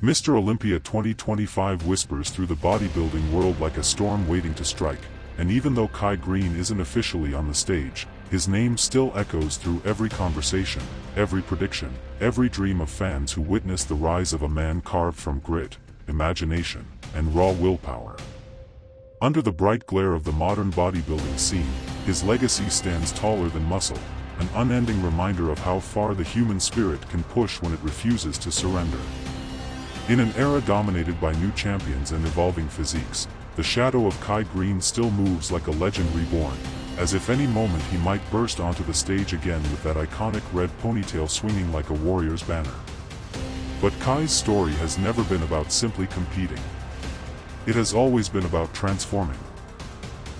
Mr. Olympia 2025 whispers through the bodybuilding world like a storm waiting to strike, and even though Kai Greene isn't officially on the stage, his name still echoes through every conversation, every prediction, every dream of fans who witness the rise of a man carved from grit, imagination, and raw willpower. Under the bright glare of the modern bodybuilding scene, his legacy stands taller than muscle, an unending reminder of how far the human spirit can push when it refuses to surrender. In an era dominated by new champions and evolving physiques, the shadow of Kai Greene still moves like a legend reborn, as if any moment he might burst onto the stage again with that iconic red ponytail swinging like a warrior's banner. But Kai's story has never been about simply competing. It has always been about transforming.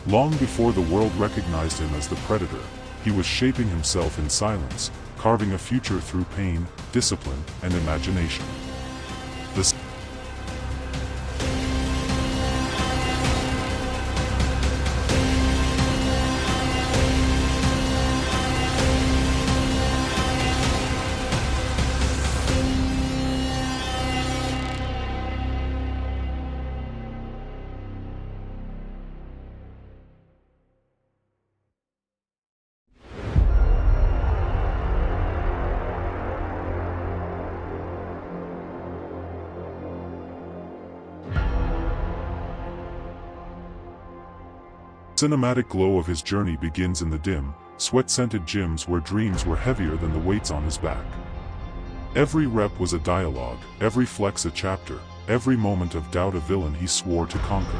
Long before the world recognized him as the Predator, he was shaping himself in silence, carving a future through pain, discipline, and imagination. The cinematic glow of his journey begins in the dim, sweat-scented gyms where dreams were heavier than the weights on his back. Every rep was a dialogue, every flex a chapter, every moment of doubt a villain he swore to conquer.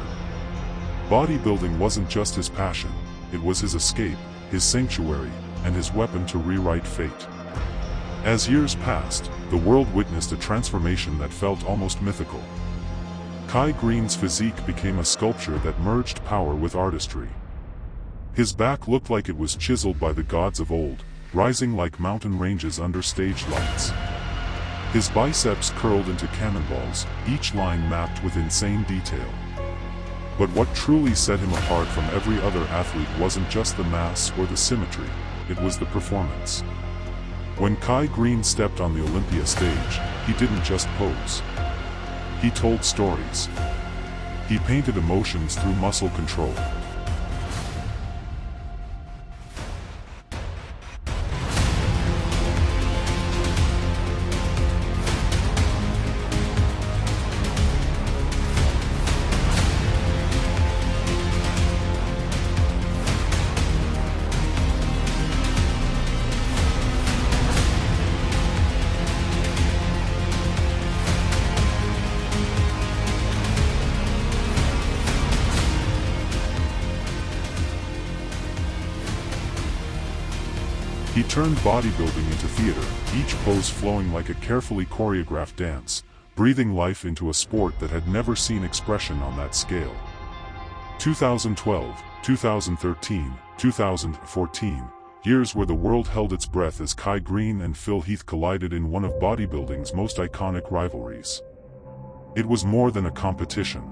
Bodybuilding wasn't just his passion, it was his escape, his sanctuary, and his weapon to rewrite fate. As years passed, the world witnessed a transformation that felt almost mythical. Kai Greene's physique became a sculpture that merged power with artistry. His back looked like it was chiseled by the gods of old, rising like mountain ranges under stage lights. His biceps curled into cannonballs, each line mapped with insane detail. But what truly set him apart from every other athlete wasn't just the mass or the symmetry, it was the performance. When Kai Greene stepped on the Olympia stage, he didn't just pose. He told stories. He painted emotions through muscle control. He turned bodybuilding into theater, each pose flowing like a carefully choreographed dance, breathing life into a sport that had never seen expression on that scale. 2012, 2013, 2014, years where the world held its breath as Kai Greene and Phil Heath collided in one of bodybuilding's most iconic rivalries. It was more than a competition.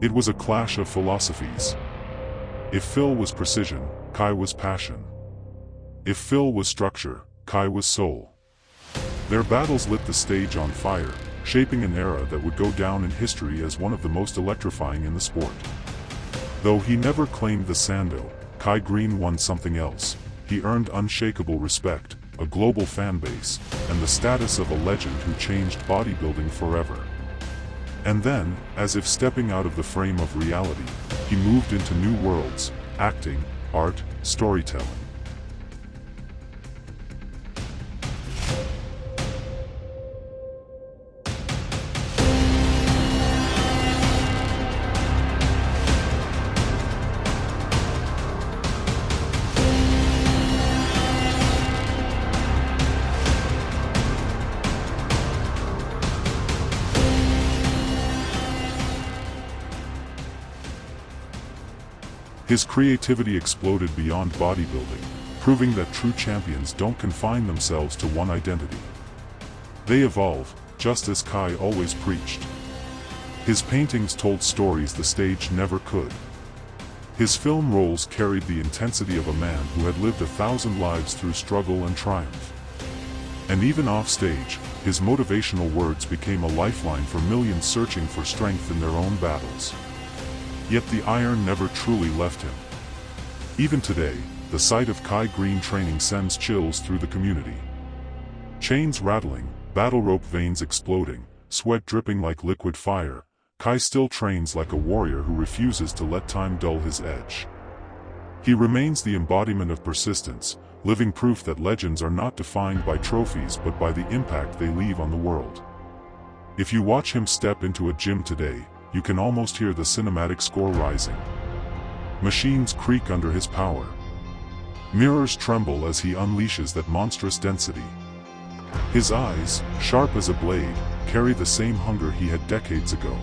It was a clash of philosophies. If Phil was precision, Kai was passion. If Phil was structure, Kai was soul. Their battles lit the stage on fire, shaping an era that would go down in history as one of the most electrifying in the sport. Though he never claimed the sando, Kai Greene won something else. He earned unshakable respect, a global fan base, and the status of a legend who changed bodybuilding forever. And then, as if stepping out of the frame of reality, he moved into new worlds: acting, art, storytelling. His creativity exploded beyond bodybuilding, proving that true champions don't confine themselves to one identity. They evolve, just as Kai always preached. His paintings told stories the stage never could. His film roles carried the intensity of a man who had lived 1,000 lives through struggle and triumph. And even off stage, his motivational words became a lifeline for millions searching for strength in their own battles. Yet the iron never truly left him. Even today, the sight of Kai Greene training sends chills through the community. Chains rattling, battle rope veins exploding, sweat dripping like liquid fire, Kai still trains like a warrior who refuses to let time dull his edge. He remains the embodiment of persistence, living proof that legends are not defined by trophies but by the impact they leave on the world. If you watch him step into a gym today, you can almost hear the cinematic score rising. Machines creak under his power. Mirrors tremble as he unleashes that monstrous density. His eyes, sharp as a blade, carry the same hunger he had decades ago.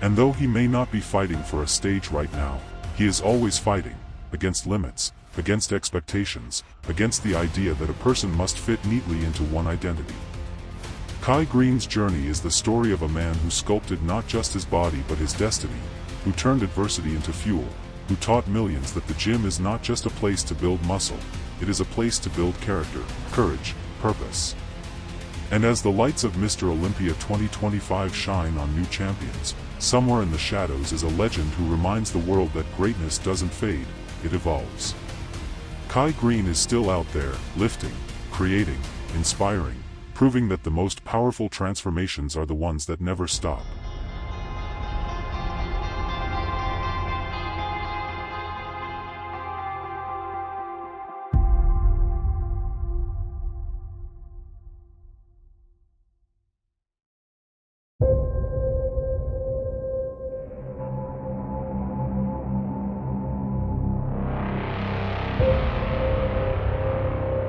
And though he may not be fighting for a stage right now, he is always fighting, against limits, against expectations, against the idea that a person must fit neatly into one identity. Kai Greene's journey is the story of a man who sculpted not just his body but his destiny, who turned adversity into fuel, who taught millions that the gym is not just a place to build muscle, it is a place to build character, courage, purpose. And as the lights of Mr. Olympia 2025 shine on new champions, somewhere in the shadows is a legend who reminds the world that greatness doesn't fade, it evolves. Kai Greene is still out there, lifting, creating, inspiring, proving that the most powerful transformations are the ones that never stop.